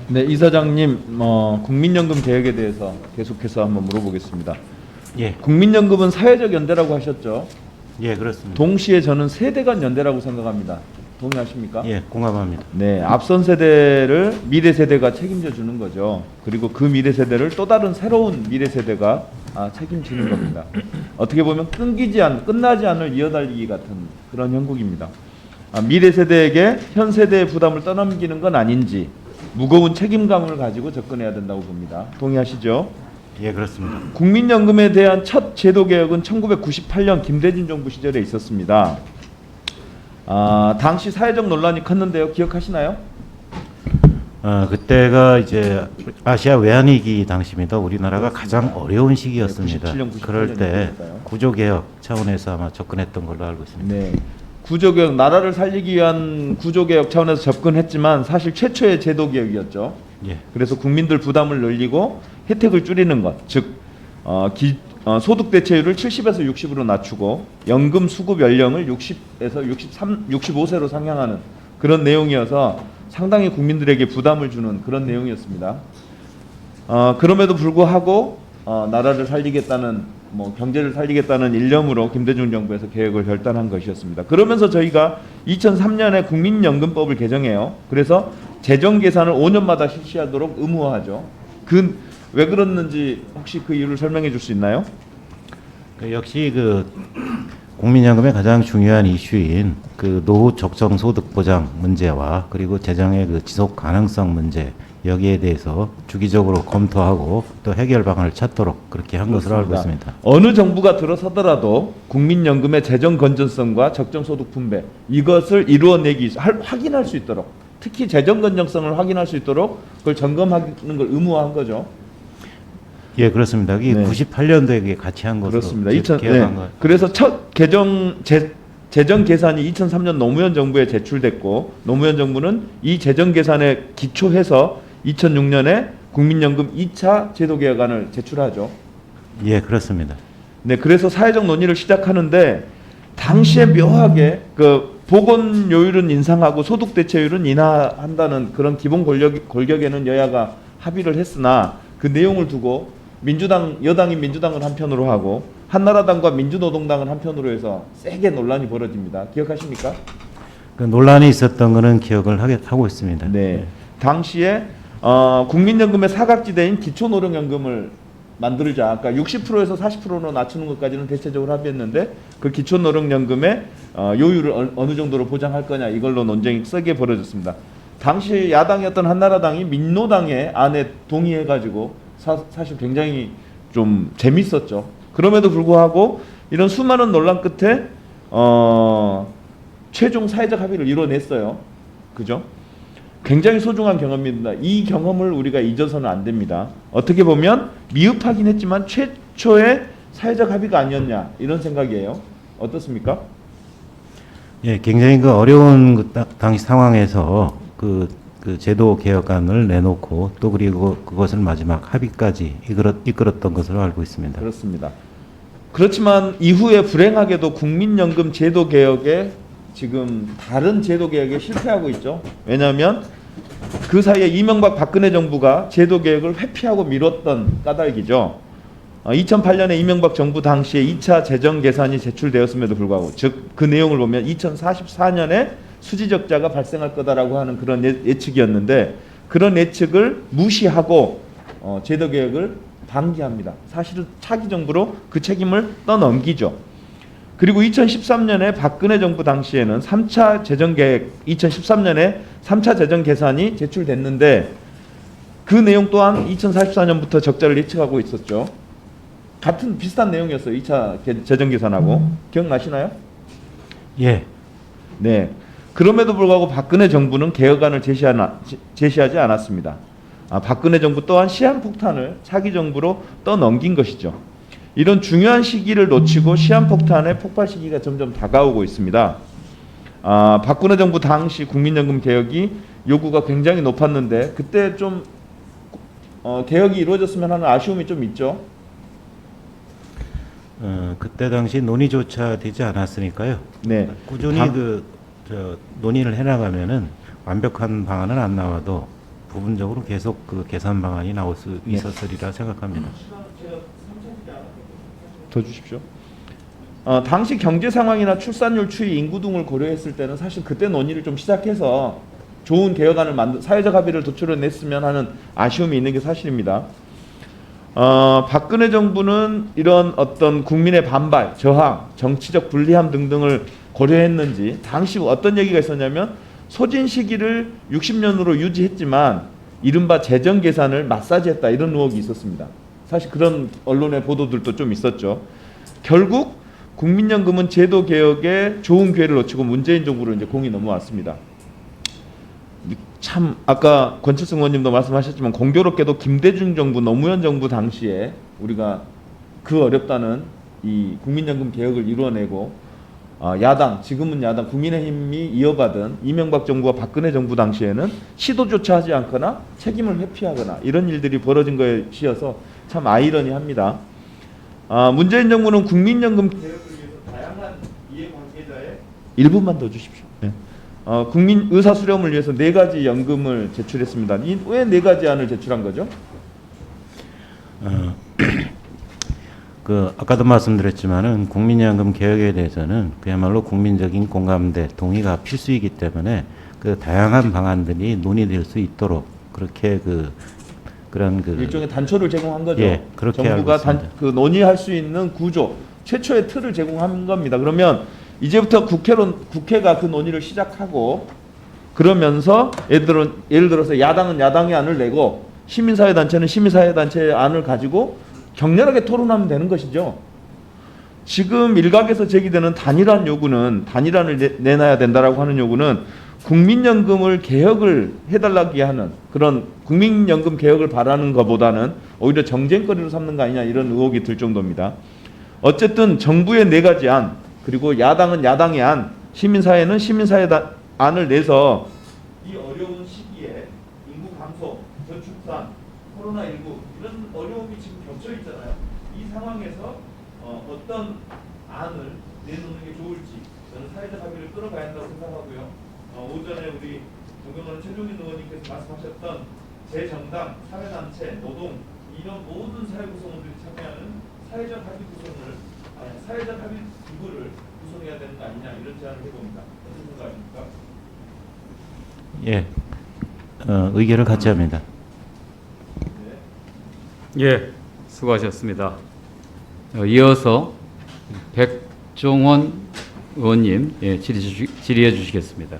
네, 이사장님, 국민연금 개혁에 대해서 계속해서 한번 물어보겠습니다. 예, 국민연금은 사회적 연대라고 하셨죠? 예, 그렇습니다. 동시에 저는 세대 간 연대라고 생각합니다. 동의하십니까? 예, 공감합니다. 네, 앞선 세대를 미래 세대가 책임져 주는 거죠. 그리고 그 미래 세대를 또 다른 새로운 미래 세대가 책임지는 겁니다. 어떻게 보면 끝나지 않을 이어달리기 같은 그런 형국입니다. 미래 세대에게 현 세대의 부담을 떠넘기는 건 아닌지 무거운 책임감을 가지고 접근해야 된다고 봅니다. 동의하시죠? 예, 그렇습니다. 국민연금에 대한 첫 제도 개혁은 1998년 김대중 정부 시절에 있었습니다. 당시 사회적 논란이 컸는데요. 기억하시나요? 그때가 이제 아시아 외환위기 당시입니다. 우리나라가 가장 어려운 시기였습니다. 97년, 98년 그럴 때 이때였어요. 구조개혁 차원에서 아마 접근했던 걸로 알고 있습니다. 네. 구조개혁, 나라를 살리기 위한 구조개혁 차원에서 접근했지만 사실 최초의 제도개혁이었죠. 예, 그래서 그래서 국민들 부담을 늘리고 혜택을 줄이는 것, 즉 소득 대체율을 70에서 60으로 낮추고 연금 수급 연령을 60에서 65세로 상향하는 그런 내용이어서 상당히 국민들에게 부담을 주는 그런 내용이었습니다. 그럼에도 불구하고 나라를 살리겠다는 경제를 살리겠다는 일념으로 김대중 정부에서 계획을 결단한 것이었습니다. 그러면서 저희가 2003년에 국민연금법을 개정해요. 그래서 재정 계산을 5년마다 실시하도록 의무화하죠. 왜 그랬는지 혹시 그 이유를 설명해 줄 수 있나요? 역시 국민연금의 가장 중요한 이슈인 노후 적정 소득 보장 문제와 그리고 재정의 지속 가능성 문제 여기에 대해서 주기적으로 검토하고 또 해결 방안을 찾도록 그렇게 한 것으로 알고 있습니다. 어느 정부가 들어서더라도 국민연금의 재정 건전성과 적정 소득 분배 이것을 확인할 수 있도록 특히 재정 건전성을 확인할 수 있도록 그걸 점검하는 걸 의무화한 거죠. 예, 그렇습니다. 이게 네. 98년도에 같이 한 것으로 그렇습니다. 개혁한 것. 그래서 첫 재정 계산이 2003년 노무현 정부에 제출됐고 노무현 정부는 이 재정 계산에 기초해서 2006년에 국민연금 2차 제도 개혁안을 제출하죠. 예, 그렇습니다. 네, 그래서 사회적 논의를 시작하는데 당시에 묘하게 보건료율은 인상하고 소득 대체율은 인하한다는 그런 기본 골격에는 여야가 합의를 했으나 그 내용을 두고 여당인 민주당을 한편으로 하고 한나라당과 민주노동당을 한편으로 해서 세게 논란이 벌어집니다. 기억하십니까? 논란이 있었던 것은 기억을 하고 있습니다. 네. 당시에 국민연금의 사각지대인 기초노령연금을 만들자. 그러니까 60%에서 40%로 낮추는 것까지는 대체적으로 합의했는데 그 기초노령연금의 요율을 어느 정도로 보장할 거냐 이걸로 논쟁이 세게 벌어졌습니다. 당시 야당이었던 한나라당이 민노당의 안에 동의해가지고 사실 굉장히 좀 재밌었죠. 그럼에도 불구하고 이런 수많은 논란 끝에 최종 사회적 합의를 이뤄냈어요. 그죠? 굉장히 소중한 경험입니다. 이 경험을 우리가 잊어서는 안 됩니다. 어떻게 보면 미흡하긴 했지만 최초의 사회적 합의가 아니었냐 이런 생각이에요. 어떻습니까? 예, 굉장히 어려운 당시 상황에서 제도 개혁안을 내놓고 또 그리고 그것을 마지막 합의까지 이끌었던 것으로 알고 있습니다. 그렇습니다. 그렇지만 이후에 불행하게도 국민연금 제도 개혁에 지금 다른 제도 개혁에 실패하고 있죠. 왜냐하면 그 사이에 이명박 박근혜 정부가 제도 개혁을 회피하고 미뤘던 까닭이죠. 2008년에 이명박 정부 당시에 2차 재정 계산이 제출되었음에도 불구하고 즉 그 내용을 보면 2044년에 수지 적자가 발생할 거다라고 하는 그런 예측이었는데 그런 예측을 무시하고 제도 개혁을 방기합니다. 사실은 차기 정부로 그 책임을 떠넘기죠. 그리고 2013년에 박근혜 정부 당시에는 3차 재정 계획 2013년에 3차 재정 계산이 제출됐는데 그 내용 또한 2044년부터 적자를 예측하고 있었죠. 같은 비슷한 내용이었어요. 2차 재정 계산하고. 기억나시나요? 예. 네. 그럼에도 불구하고 박근혜 정부는 개혁안을 제시하지 않았습니다. 박근혜 정부 또한 시한폭탄을 차기 정부로 떠넘긴 것이죠. 이런 중요한 시기를 놓치고 시한폭탄의 폭발 시기가 점점 다가오고 있습니다. 박근혜 정부 당시 국민연금 개혁이 요구가 굉장히 높았는데 그때 좀 개혁이 이루어졌으면 하는 아쉬움이 좀 있죠. 그때 당시 논의조차 되지 않았으니까요. 네. 꾸준히 논의를 해나가면은 완벽한 방안은 안 나와도 부분적으로 계속 그 개선 방안이 나올 수 있었으리라 생각합니다. 더 주십시오. 당시 경제 상황이나 출산율 추이, 인구 등을 고려했을 때는 사실 그때 논의를 좀 시작해서 좋은 개혁안을 사회적 합의를 도출해냈으면 하는 아쉬움이 있는 게 사실입니다. 박근혜 정부는 이런 어떤 국민의 반발, 저항, 정치적 불리함 등등을 고려했는지 당시 어떤 얘기가 있었냐면 소진 시기를 60년으로 유지했지만 이른바 재정 계산을 마사지했다 이런 의혹이 있었습니다. 사실 그런 언론의 보도들도 좀 있었죠. 결국 국민연금은 제도 개혁에 좋은 기회를 놓치고 문재인 정부로 이제 공이 넘어왔습니다. 참 아까 권칠승 의원님도 말씀하셨지만 공교롭게도 김대중 정부, 노무현 정부 당시에 우리가 그 어렵다는 이 국민연금 개혁을 이루어내고 야당, 지금은 야당 국민의힘이 이어받은 이명박 정부와 박근혜 정부 당시에는 시도조차 하지 않거나 책임을 회피하거나 이런 일들이 벌어진 것이어서 참 아이러니합니다. 문재인 정부는 국민연금 개혁을 위해서 다양한 이해관계자의 일부만 더 주십시오. 네. 국민 의사 수렴을 위해서 4가지 연금을 제출했습니다. 왜 4가지 안을 제출한 거죠? 그 아까도 말씀드렸지만은 국민연금 개혁에 대해서는 그야말로 국민적인 공감대, 동의가 필수이기 때문에 그 다양한 방안들이 논의될 수 있도록 그렇게 그런 일종의 단초를 제공한 거죠. 예, 그렇게 정부가 알고 있습니다. 논의할 수 있는 구조, 최초의 틀을 제공한 겁니다. 그러면 이제부터 국회가 그 논의를 시작하고 그러면서 예를 들어서 야당은 야당의 안을 내고 시민사회단체는 시민사회단체의 안을 가지고 격렬하게 토론하면 되는 것이죠. 지금 일각에서 제기되는 단일안을 내놔야 된다라고 하는 요구는 국민연금을 개혁을 해달라고 하는 그런 국민연금 개혁을 바라는 것보다는 오히려 정쟁거리로 삼는 거 아니냐 이런 의혹이 들 정도입니다. 어쨌든 정부의 4가지 안 그리고 야당은 야당의 안, 시민사회는 시민사회 안을 내서 이 어려운 시기에 인구 감소, 저출산, 코로나19 이런 어려움이 지금 겹쳐 있잖아요. 이 상황에서 어떤 안을 내놓는 게 좋을지 저는 사회적 합의를 끌어가야 한다고 생각하고요. 오전에 우리 존경하는 최종인 의원님께서 말씀하셨던 재정당, 사회단체, 노동 이런 모든 사회 구성원들이 참여하는 사회적 합의 사회적 합의 기구를 구성해야 되는 거 아니냐 이런 제안을 해봅니다. 어떤 생각입니까? 예, 의견을 같이 합니다. 네. 예, 수고하셨습니다. 이어서 백종원 의원님 질의해 주시겠습니다.